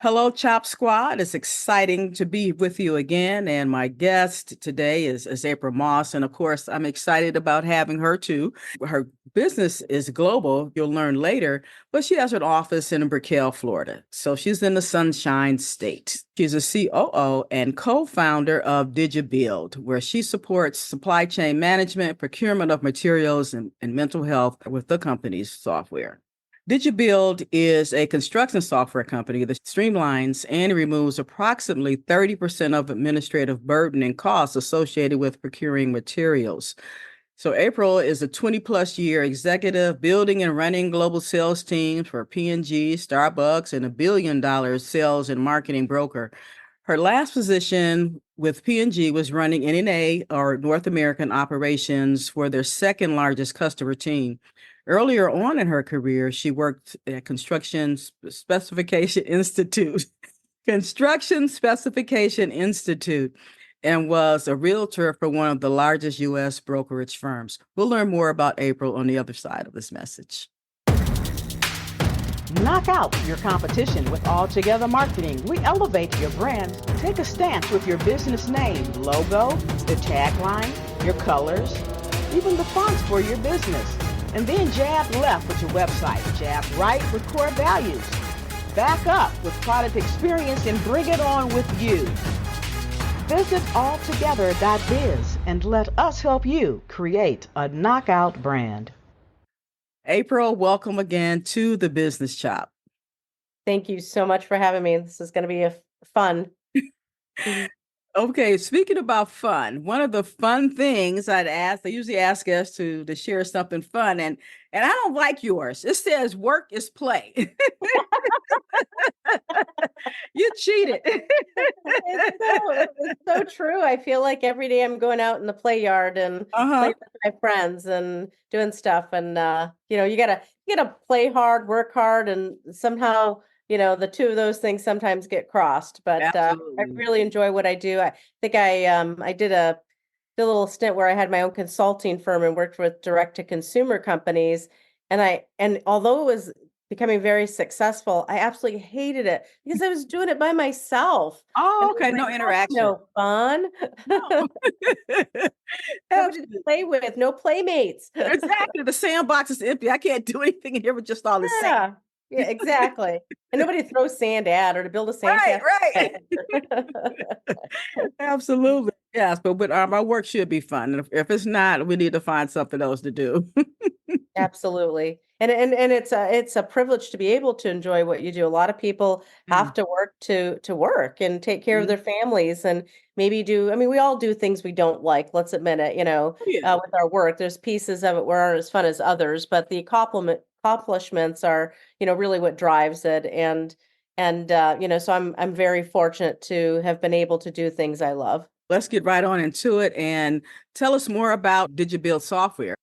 Hello, Chop Squad. It's exciting to be with you again. And my guest today is April Moss. And of course, I'm excited about having her too. Her business is global, you'll learn later, but she has an office in Brickell, Florida. So she's in the Sunshine State. She's a COO and co-founder of DigiBuild, where she supports supply chain management, procurement of materials, and mental health with the company's software. DigiBuild is a construction software company that streamlines and removes approximately 30% of administrative burden and costs associated with procuring materials. So April is a 20 plus year executive building and running global sales teams for P&G, Starbucks, and $1 billion sales and marketing broker. Her last position with P&G was running NNA, or North American operations, for their second largest customer team. Earlier on in her career, she worked at Construction Specification Institute, Construction Specification Institute, and was a realtor for one of the largest U.S. brokerage firms. We'll learn more about April on the other side of this message. Knock out your competition with Altogether Marketing. We elevate your brand. Take a stance with your business name, logo, the tagline, your colors, even the fonts for your business. And then jab left with your website, jab right with core values. Back up with product experience and bring it on with you. Visit altogether.biz and let us help you create a knockout brand. April, welcome again to the Business Chop. Thank you so much for having me. This is going to be fun. Okay, speaking about fun, one of the fun things I usually ask us to share something fun, and I don't like yours. It says work is play. You cheated. It's so true. I feel like every day I'm going out in the play yard and playing with my friends and doing stuff. And you gotta play hard, work hard, and somehow the two of those things sometimes get crossed. But I really enjoy what I do. I think I did a little stint where I had my own consulting firm and worked with direct to consumer companies. And although it was becoming very successful, I absolutely hated it because I was doing it by myself. Oh, okay. No interaction. No fun. No. Nobody to play with, no playmates. Exactly. The sandbox is empty. I can't do anything in here with just all the sand. Yeah, exactly. And nobody throws sand at or to build a sand right. Absolutely. Yes, but our work should be fun. And if it's not, we need to find something else to do. Absolutely. And it's a privilege to be able to enjoy what you do. A lot of people have to work to work and take care of their families and maybe we all do things we don't like, let's admit it, with our work. There's pieces of it where aren't as fun as others, but the accomplishments are, really what drives it. So I'm very fortunate to have been able to do things I love. Let's get right on into it and tell us more about DigiBuild software.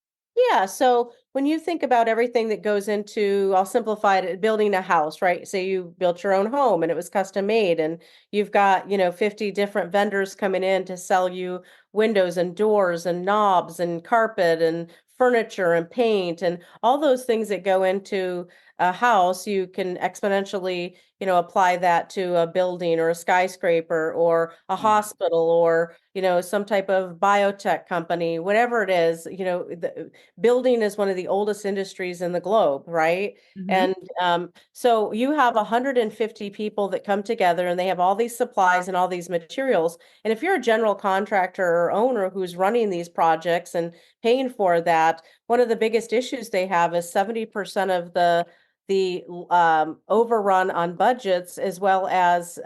Yeah. So when you think about everything that goes into, I'll simplify it, building a house, right? Say you built your own home and it was custom made and you've got, 50 different vendors coming in to sell you windows and doors and knobs and carpet and furniture and paint and all those things that go into a house, you can exponentially, apply that to a building or a skyscraper or a hospital or, some type of biotech company, whatever it is, the building is one of the oldest industries in the globe, right? And so you have 150 people that come together and they have all these supplies and all these materials. And if you're a general contractor or owner who's running these projects and paying for that, one of the biggest issues they have is 70% of the overrun on budgets as well as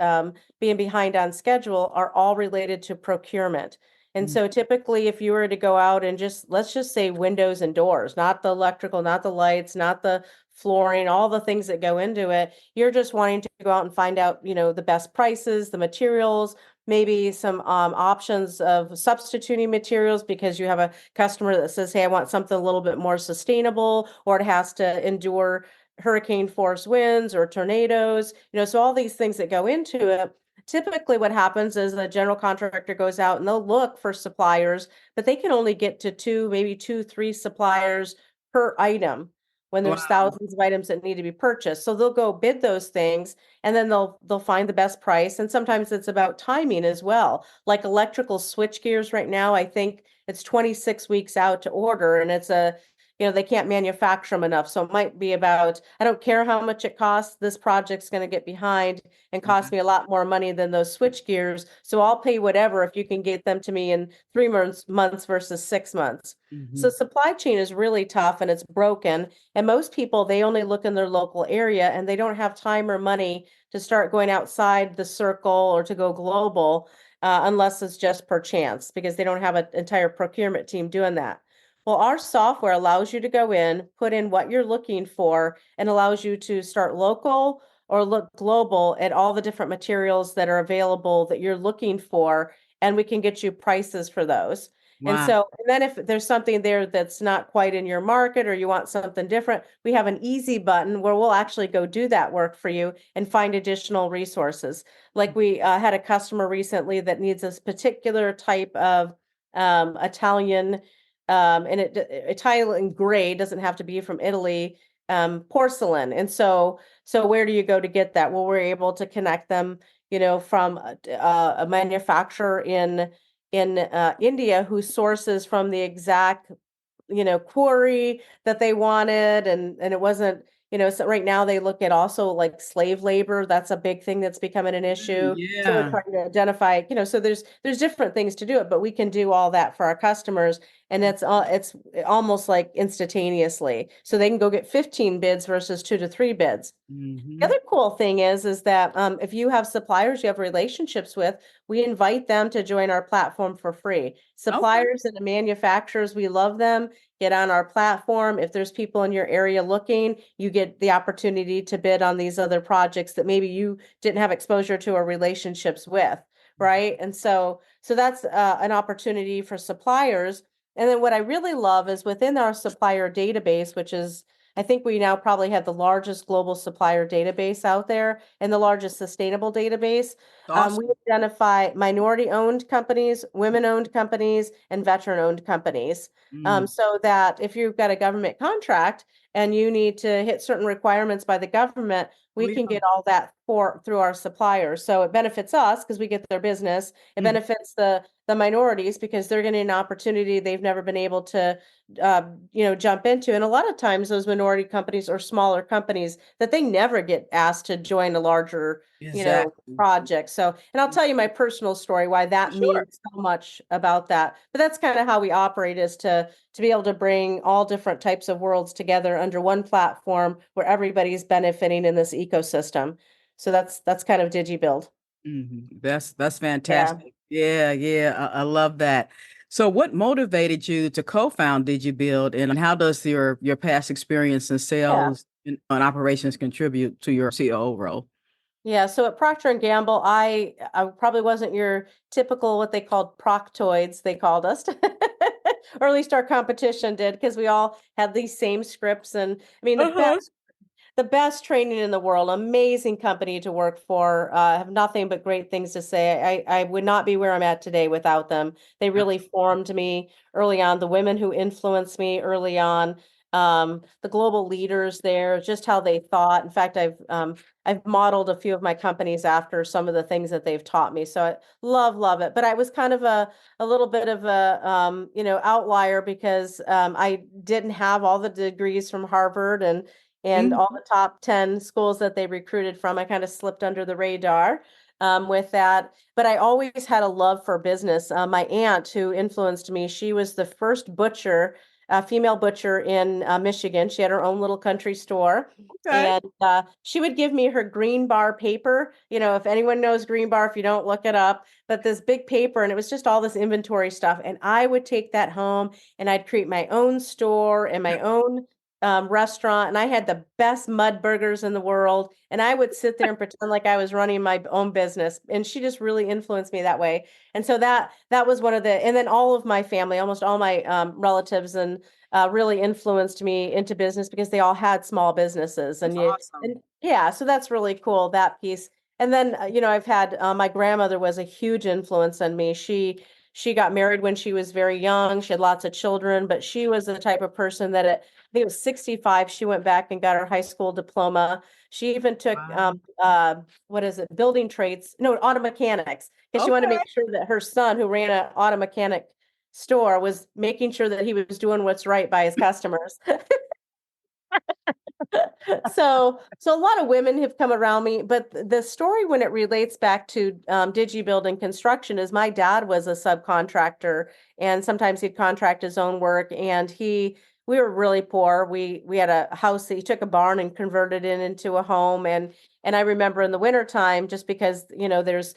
being behind on schedule are all related to procurement. And so typically if you were to go out and let's just say windows and doors, not the electrical, not the lights, not the flooring, all the things that go into it, you're just wanting to go out and find out, the best prices, the materials, maybe some options of substituting materials because you have a customer that says, hey, I want something a little bit more sustainable, or it has to endure hurricane force winds or tornadoes, so all these things that go into it. Typically what happens is the general contractor goes out and they'll look for suppliers, but they can only get to maybe two, three suppliers per item. when there's Wow. thousands of items that need to be purchased. So they'll go bid those things and then they'll find the best price. And sometimes it's about timing as well. Like electrical switch gears right now, I think it's 26 weeks out to order, and it's a they can't manufacture them enough. So it might be about, I don't care how much it costs, this project's going to get behind and cost me a lot more money than those switch gears. So I'll pay whatever if you can get them to me in 3 months versus 6 months. So Mhm. supply chain is really tough and it's broken. And most people, they only look in their local area and they don't have time or money to start going outside the circle or to go global, unless it's just per chance because they don't have an entire procurement team doing that. Well, our software allows you to go in, put in what you're looking for, and allows you to start local or look global at all the different materials that are available that you're looking for, and we can get you prices for those. And Wow. so, and then if there's something there that's not quite in your market or you want something different, we have an easy button where we'll actually go do that work for you and find additional resources. Like we had a customer recently that needs this particular type of Italian and Italian gray doesn't have to be from Italy, porcelain. And so where do you go to get that? Well, we're able to connect them, from a manufacturer in India who sources from the exact quarry that they wanted, and it wasn't, so right now they look at also like slave labor. That's a big thing that's becoming an issue. So we're Yeah. trying to identify, so there's different things to do it, but we can do all that for our customers, and it's almost like instantaneously. So they can go get 15 bids versus 2 to 3 bids. The Hmm. other cool thing is that if you have suppliers you have relationships with, we invite them to join our platform for free. Okay. Suppliers and the manufacturers, we love them. Get on our platform. If there's people in your area looking, you get the opportunity to bid on these other projects that maybe you didn't have exposure to or relationships with, right? And so that's an opportunity for suppliers. And then what I really love is within our supplier database, which is I think we now probably have the largest global supplier database out there and the largest sustainable database. We Awesome. identify minority-owned companies, women-owned companies, and veteran-owned companies. Mm. So that if you've got a government contract and you need to hit certain requirements by the government, Oh, we yeah. can get all that through our suppliers. So it benefits us because we get their business. It Mhm. benefits the minorities because they're getting an opportunity they've never been able to jump into. And a lot of times those minority companies or smaller companies that they never get asked to join a larger, Exactly. project. So, and I'll tell you my personal story why that Sure. means so much about that. But that's kind of how we operate is to be able to bring all different types of worlds together under one platform where everybody's benefiting in this ecosystem. So that's kind of DigiBuild. That's Yeah. fantastic. Yeah, yeah, I love that. So, what motivated you to co-found DigiBuild, and how does your past experience in Yeah. sales and operations contribute to your COO role? Yeah, so at Procter and Gamble, I probably wasn't your typical what they called proctoids, they called us. Or at least our competition did, because we all had these same scripts. And I mean, Uh-huh. the best training in the world, amazing company to work for. Have nothing but great things to say. I would not be where I'm at today without them. They really formed me early on. The women who influenced me early on, the global leaders there, just how they thought. In fact, I've modeled a few of my companies after some of the things that they've taught me. So I love it. But I was kind of a little bit of a outlier because I didn't have all the degrees from Harvard and all Mhm. the top 10 schools that they recruited from. I kind of slipped under the radar with that. But I always had a love for business. My aunt, who influenced me, she was the first butcher, female butcher in Michigan. She had her own little country store. Okay. And she would give me her green bar paper. If anyone knows green bar, if you don't look it up, but this big paper, and it was just all this inventory stuff. And I would take that home and I'd create my own store and my own restaurant, and I had the best mud burgers in the world. And I would sit there and pretend like I was running my own business. And she just really influenced me that way. And so that was one of the, and then all of my family, almost all my relatives, and really influenced me into business because they all had small businesses. That's And awesome. yeah, so that's really cool that piece. And then I've had my grandmother was a huge influence on me. she got married when she was very young. She had lots of children, but she was the type of person that at, I think it was 65, she went back and got her high school diploma. She even took Wow. what is it, building trades, no, auto mechanics, because she wanted to Okay. make sure that her son, who ran an auto mechanic store, was making sure that he was doing what's right by his customers. So a lot of women have come around me, but the story when it relates back to DigiBuild and construction is my dad was a subcontractor, and sometimes he'd contract his own work. And we were really poor. We had a house that he took a barn and converted it into a home. And I remember in the wintertime, just because there's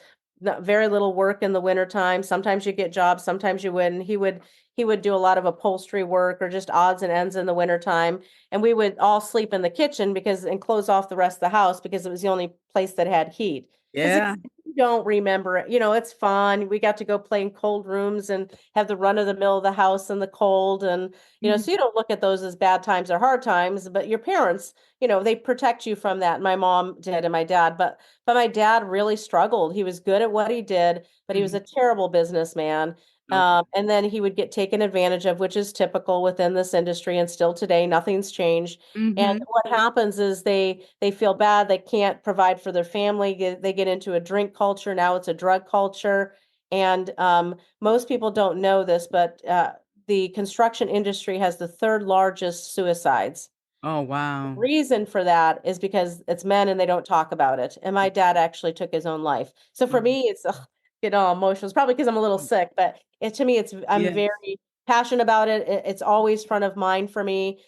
very little work in the wintertime. Sometimes you get jobs, sometimes you wouldn't. He would do a lot of upholstery work or just odds and ends in the wintertime, and we would all sleep in the kitchen and close off the rest of the house because it was the only place that had heat. Because if Yeah. you don't remember it, it's fun. We got to go play in cold rooms and have the run of the mill of the house in the cold. And, Mhm. so you don't look at those as bad times or hard times, but your parents, they protect you from that. My mom did and my dad, but my dad really struggled. He was good at what he did, but he was Mhm. a terrible businessman. Okay. And then he would get taken advantage of, which is typical within this industry. And still today, nothing's changed. And Mhm. what happens is they feel bad. They can't provide for their family. They get into a drink culture. Now it's a drug culture. And most people don't know this, but the construction industry has the third largest suicides. Oh, wow. Reason for that is because it's men and they don't talk about it. And my dad actually took his own life. So for Mhm. me, it's get all emotional. It's probably because I'm a little sick, but to me, I'm Yes. very passionate about it. It's always front of mind for me.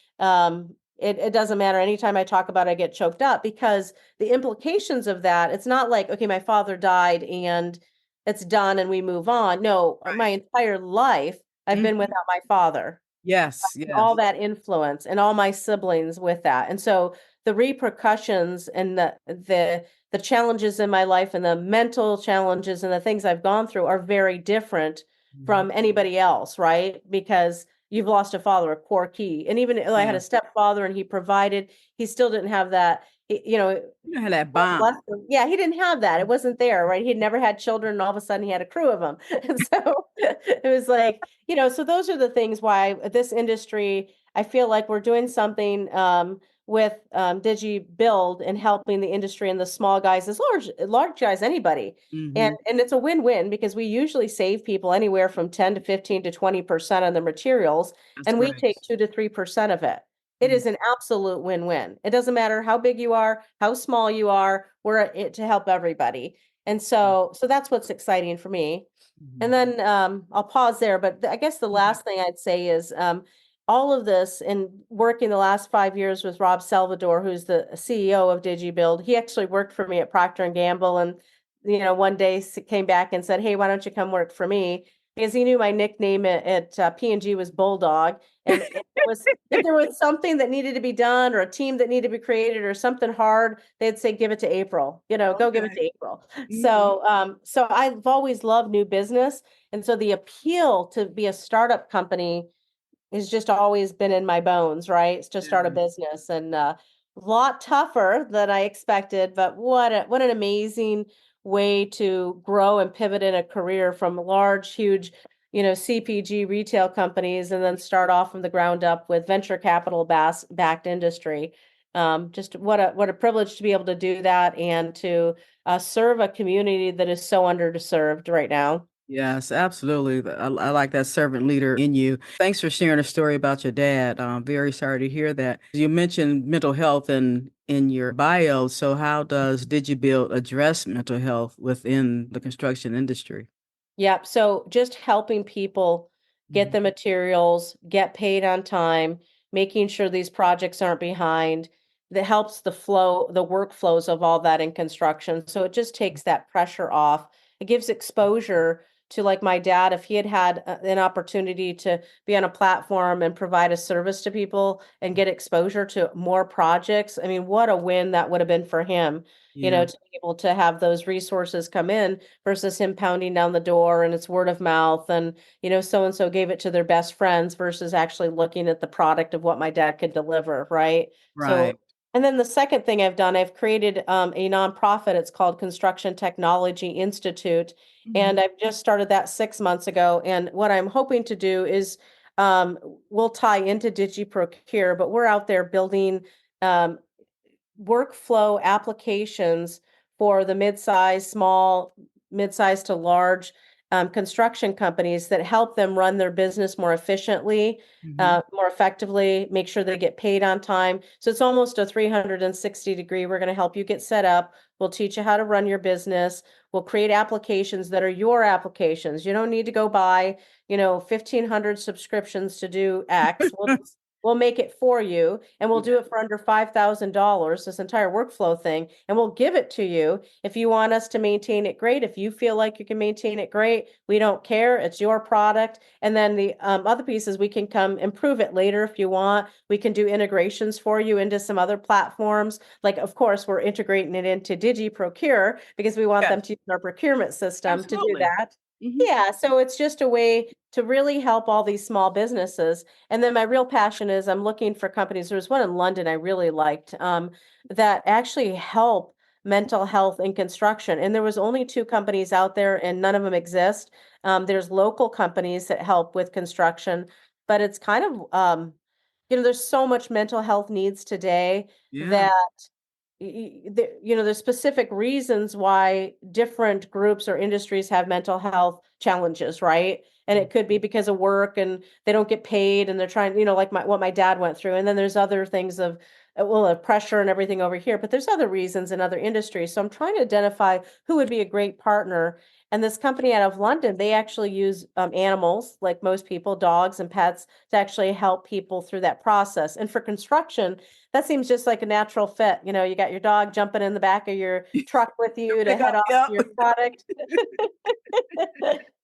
It doesn't matter. Anytime I talk about it, I get choked up because the implications of that, it's not like, okay, my father died and it's done and we move on. No, my Right. entire life I've been Mhm. without my father, Yes, all yes. that influence and all my siblings with that. And so the repercussions and the challenges in my life and the mental challenges and the things I've gone through are very different Mhm. from anybody else, right? Because you've lost a father, a core key. And even though I had Yeah. a stepfather and he provided, he still didn't have that, You had that God bond. bless him. Yeah, he didn't have that. It wasn't there, right? He'd never had children, and all of a sudden he had a crew of them. And so it was like, so those are the things why this industry, I feel like we're doing something with DigiBuild and helping the industry and the small guys, as large guys, anybody. And Mhm. and it's a win-win because we usually save people anywhere from 10 to 15 to 20% on the materials, That's and we great. take 2 to 3% of it. It Mhm. is an absolute win-win. It doesn't matter how big you are, how small you are, we're it to help everybody. And so that's what's exciting for me. And Mhm. then I'll pause there, but I guess the Mhm. last thing I'd say is all of this and working the last 5 years with Rob Salvador, who's the CEO of DigiBuild. He actually worked for me at Procter and Gamble, and one day came back and said, "Hey, why don't you come work for me?" Because he knew my nickname at P&G was Bulldog, and if there was something that needed to be done or a team that needed to be created or something hard, they'd say, give it to April, go give it Okay. to April. Mhm. So I've always loved new business. And so the appeal to be a startup company has just always been in my bones, right? It's to start a Yeah. business, and a lot tougher than I expected, but what an amazing way to grow and pivot in a career from large, huge, CPG retail companies, and then start off from the ground up with venture capital backed industry. Just what a privilege to be able to do that and to serve a community that is so underserved right now. Yes, absolutely. I like that servant leader in you. Thanks for sharing a story about your dad. I'm very sorry to hear that. You mentioned mental health in your bio. So how does DigiBuild address mental health within the construction industry? Yep. So just helping people get Mhm. the materials, get paid on time, making sure these projects aren't behind, that helps the workflows of all that in construction. So it just takes that pressure off. It gives exposure to, like, my dad, if he had had an opportunity to be on a platform and provide a service to people and get exposure to more projects. I mean, what a win that would have been for him, Yeah, to be able to have those resources come in versus him pounding down the door and it's word of mouth and so and so gave it to their best friends versus actually looking at the product of what my dad could deliver, right? So right. And then the second thing I've done, I've created a nonprofit. It's called Construction Technology Institute. Mhm. And I've just started that 6 months ago. And what I'm hoping to do is um, we'll tie into DigiProcure, but we're out there building um, workflow applications for the mid-size, small, mid-size to large construction companies that help them run their business more efficiently, Mhm. more effectively, make sure they get paid on time. So it's almost a 360 degree. We're going to help you get set up. We'll teach you how to run your business. We'll create applications that are your applications. You don't need to go buy, 1,500 subscriptions to do X. We'll make it for you, and we'll Yeah. do it for under $5,000, this entire workflow thing, and we'll give it to you. If you want us to maintain it, great. If you feel like you can maintain it, great. We don't care. It's your product. And then the other pieces, we can come improve it later if you want. We can do integrations for you into some other platforms. Like, of course, we're integrating it into DigiProcure because we want them Yes, to use our procurement system to do absolutely. that. Mhm. Yeah, so it's just a way to really help all these small businesses. And then my real passion is I'm looking for companies. There was one in London I really liked that actually help mental health in construction. And there was only two companies out there, and none of them exist. There's local companies that help with construction, but it's kind of there's so much mental health needs today Yeah. that there's specific reasons why different groups or industries have mental health challenges, right? And Mm. it could be because of work and they don't get paid and they're trying, like what my dad went through. And then there's other things of, well, of pressure and everything over here, but there's other reasons in other industries. So I'm trying to identify who would be a great partner. And this company out of London, they actually use animals, like most people, dogs and pets, to actually help people through that process. And for construction, that seems just like a natural fit. You got your dog jumping in the back of your truck with To you to pick head up, off yep. to your product.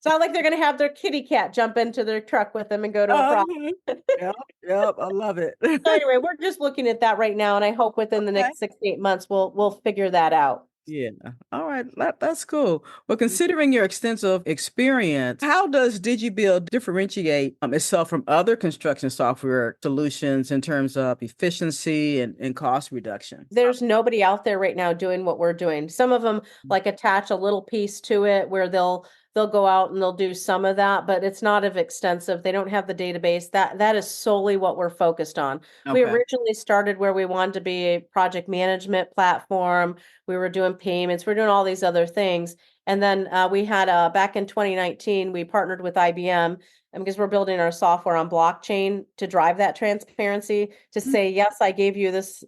It's not like they're going to have their kitty cat jump into their truck with them and go to a product. Uh-huh. Yep, yep, I love it. So anyway, we're just looking at that right now, and I hope within the Okay. next 6 to 8 months we'll figure that out. Yeah. All right. That's cool. Well, considering your extensive experience, how does DigiBuild differentiate itself from other construction software solutions in terms of efficiency and cost reduction? There's nobody out there right now doing what we're doing. Some of them like attach a little piece to it where they'll go out and they'll do some of that, but it's not of extensive. They don't have the database. That is solely what we're focused on. We Okay. originally started where we wanted to be a project management platform. We were doing payments. We're doing all these other things. And then we had back in 2019, we partnered with IBM because we're building our software on blockchain to drive that transparency to Mm. say, yes, I gave you this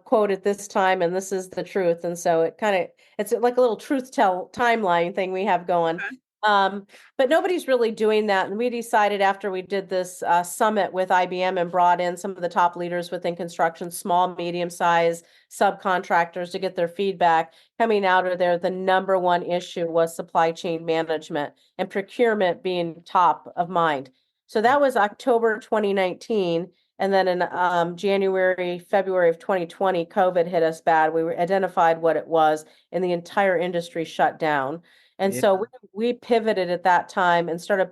quote at this time, and this is the truth. And so it's like a little truth tell timeline thing we have going. Okay. Um, but nobody's really doing that. And we decided after we did this summit with IBM and brought in some of the top leaders within construction, small, medium size subcontractors to get their feedback. Coming out of there, the number one issue was supply chain management and procurement being top of mind. So that was October 2019. And then in January, February of 2020, COVID hit us bad. We identified what it was, and the entire industry shut down. And Yeah. so we pivoted at that time and started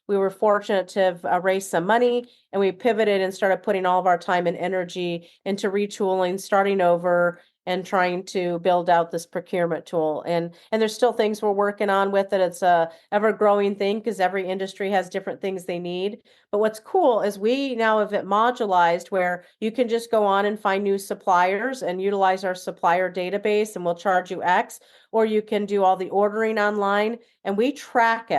we were fortunate to have raised some money, and we pivoted and started putting all of our time and energy into retooling, starting over, and trying to build out this procurement tool. And there's still things we're working on with it. It's a ever growing thing because every industry has different things they need. But what's cool is we now have it modularized where you can just go on and find new suppliers and utilize our supplier database, and we'll charge you X, or you can do all the ordering online and we Oh, track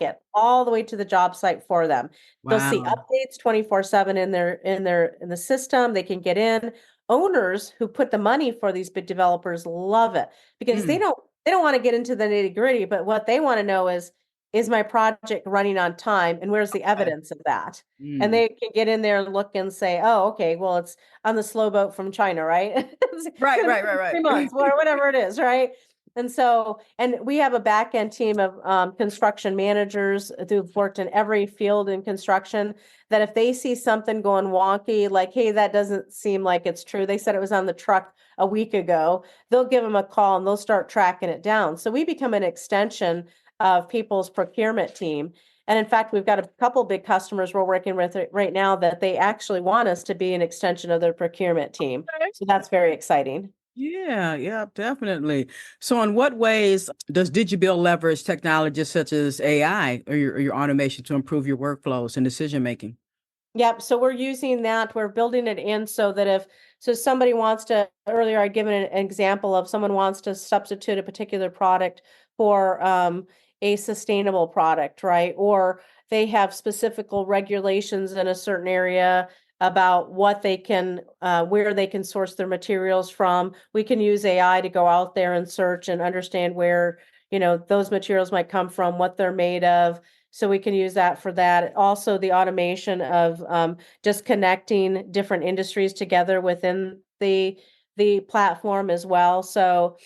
it all the way to the job site for them. They'll see wow. updates 24/7 in the system. They can get in. Owners who put the money for these big developers love it because Mm. they don't want to get into the nitty-gritty, but what they want to know is my project running on time and where's the Okay. evidence of that? And Mm. they can get in there and look and say, oh, okay, well, it's on the slow boat from China, right? It's Right, gonna right, be right, 3 months or whatever it is, right? And we have a back end team of construction managers who've worked in every field in construction that if they see something going wonky, like, hey, that doesn't seem like it's true. They said it was on the truck a week ago. They'll give them a call and they'll start tracking it down. So we become an extension of people's procurement team. And in fact, we've got a couple big customers we're working with right now that they actually want us to be an extension of their procurement team. Okay. So that's very exciting. Yeah, yeah, definitely. So, in what ways does DigiBuild leverage technologies such as AI or your automation to improve your workflows and decision making? Yep. So we're using that. We're building it in so that so somebody wants to, earlier I given an example of someone wants to substitute a particular product for a sustainable product, right? Or they have specific regulations in a certain area about what they can, where they can source their materials from. We can use AI to go out there and search and understand where, those materials might come from, what they're made of, so we can use that for that. Also, the automation of just connecting different industries together within the platform as well. So,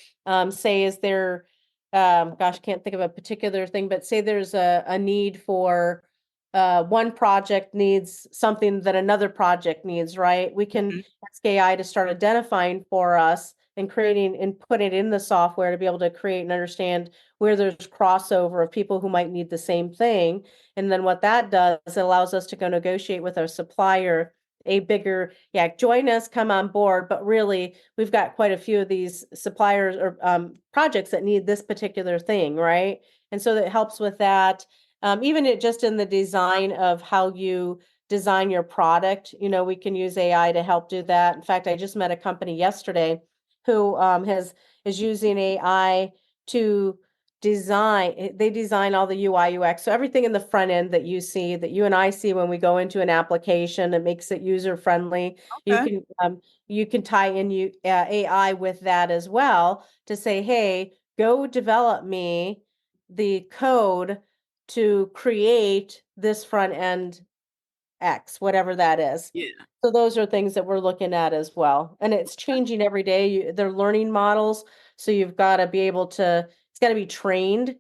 say is there, gosh, I can't think of a particular thing, but say there's a need for one project needs something that another project needs, right? We can Mhm. ask AI to start identifying for us and creating and put it in the software to be able to create and understand where there's crossover of people who might need the same thing. And then what that does, it allows us to go negotiate with our supplier a bigger, yeah, join us, come on board. But really, we've got quite a few of these suppliers or projects that need this particular thing, right? And so that helps with that. Even just in the design of how you design your product, we can use AI to help do that. In fact, I just met a company yesterday who is using AI to they design all the UI UX. So everything in the front end that you see, that you and I see when we go into an application, it makes it user friendly. You Okay. can you can tie in AI with that as well to say, hey, go develop me the code to create this front end X, whatever that is. Yeah. So those are things that we're looking at as well. And it's changing every day. They're learning models. So you've got to be able to, it's got to be trained.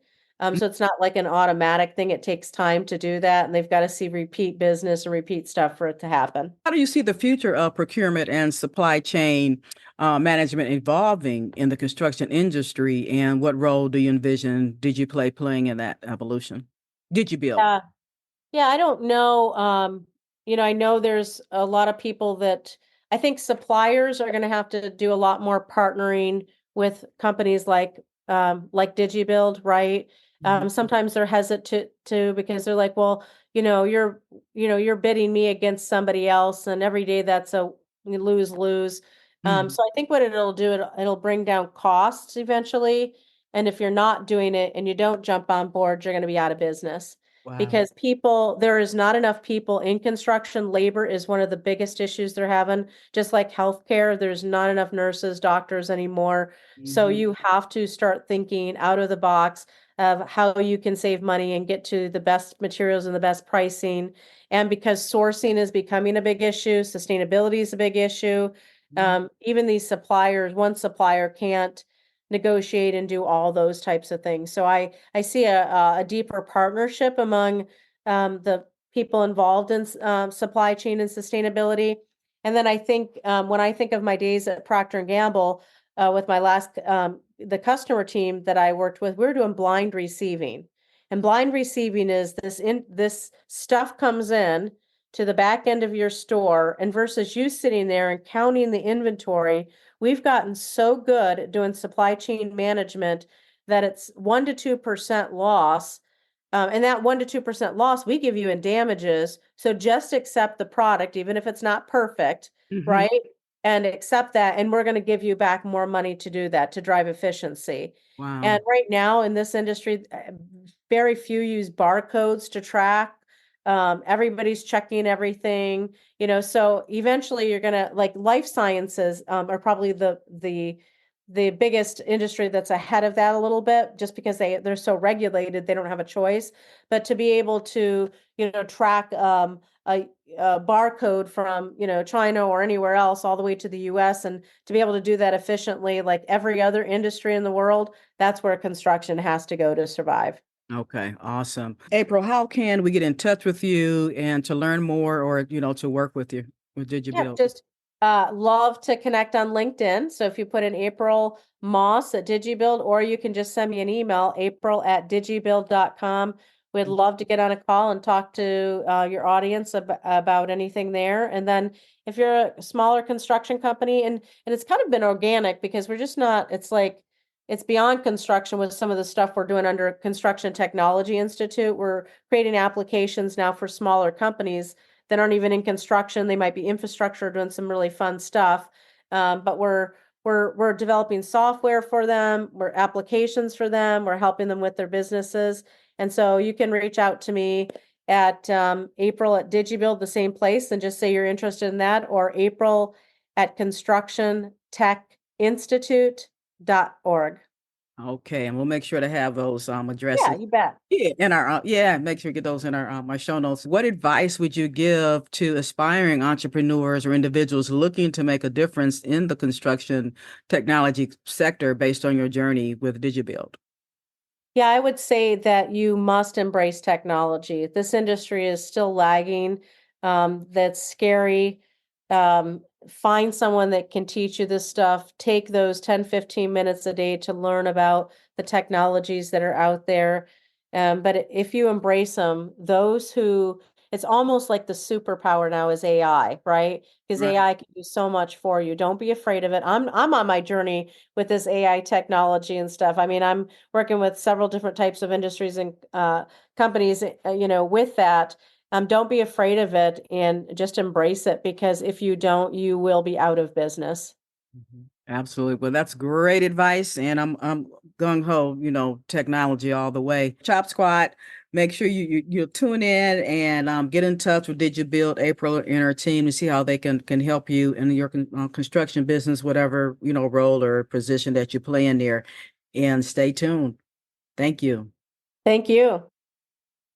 So it's not like an automatic thing. It takes time to do that. And they've got to see repeat business and repeat stuff for it to happen. How do you see the future of procurement and supply chain management evolving in the construction industry, and what role do you envision DigiPlay playing in that evolution? DigiBuild. Yeah. Yeah, I don't know. I know there's a lot of people that I think suppliers are going to have to do a lot more partnering with companies like DigiBuild, right? Mhm. Sometimes they're hesitant to because they're like, well, you're bidding me against somebody else, and every day that's a lose lose. Mhm. So I think what it'll do, it'll bring down costs eventually. And if you're not doing it and you don't jump on board, you're going to be out of business Wow. because there is not enough people in construction. Labor is one of the biggest issues they're having. Just like healthcare, there's not enough nurses, doctors anymore. So Mhm. you have to start thinking out of the box of how you can save money and get to the best materials and the best pricing. And because sourcing is becoming a big issue, sustainability is a big issue. Mhm. Even these suppliers, one supplier can't negotiate and do all those types of things. So I see a deeper partnership among the people involved in supply chain and sustainability. And then I think when I think of my days at Procter and Gamble with my last the customer team that I worked with, we were doing blind receiving. And blind receiving is this stuff comes in to the back end of your store, and versus you sitting there and counting the inventory, we've gotten so good at doing supply chain management that it's 1 to 2% loss. And that 1 to 2% loss we give you in damages. So just accept the product, even if it's not perfect, Mhm. right? And accept that. And we're going to give you back more money to do that, to drive efficiency. Wow. And right now in this industry, very few use barcodes to track. Everybody's checking everything, so eventually you're gonna like life sciences are probably the biggest industry that's ahead of that a little bit, just because they're so regulated, they don't have a choice. But to be able to, track a barcode from, China or anywhere else all the way to the US, and to be able to do that efficiently, like every other industry in the world, that's where construction has to go to survive. Okay, awesome. April, how can we get in touch with you and to learn more or, to work with you with Yep, DigiBuild? just love to connect on LinkedIn. So if you put in April Moss at DigiBuild, or you can just send me an email, april@digibuild.com. We'd love to get on a call and talk to your audience about anything there. And then if you're a smaller construction company, and it's kind of been organic because we're just not, it's like, it's beyond construction with some of the stuff we're doing under Construction Technology Institute. We're creating applications now for smaller companies that aren't even in construction. They might be infrastructure, doing some really fun stuff. But we're developing software for them. We're applications for them. We're helping them with their businesses. And so you can reach out to me at April at DigiBuild, the same place, and just say you're interested in that, or April at constructiontechinstitute.org. Okay, and we'll make sure to have those Yeah, addresses. you bet. Yeah, in our make sure we get those in our show notes. What advice would you give to aspiring entrepreneurs or individuals looking to make a difference in the construction technology sector based on your journey with DigiBuild? Yeah, I would say that you must embrace technology. This industry is still lagging. That's scary. Find someone that can teach you this stuff. Take those 10, 15 minutes a day to learn about the technologies that are out there. But if you embrace them, it's almost like the superpower now is AI, right? Because Right. AI can do so much for you. Don't be afraid of it. I'm on my journey with this AI technology and stuff. I mean, I'm working with several different types of industries and companies, with that. Don't be afraid of it and just embrace it, because if you don't, you will be out of business. Mhm. Absolutely. Well, that's great advice, and I'm gung ho, technology all the way. Chop Squad. Make sure you tune in and get in touch with DigiBuild April and her team to see how they can help you in your construction business, whatever role or position that you play in there. And stay tuned. Thank you. Thank you.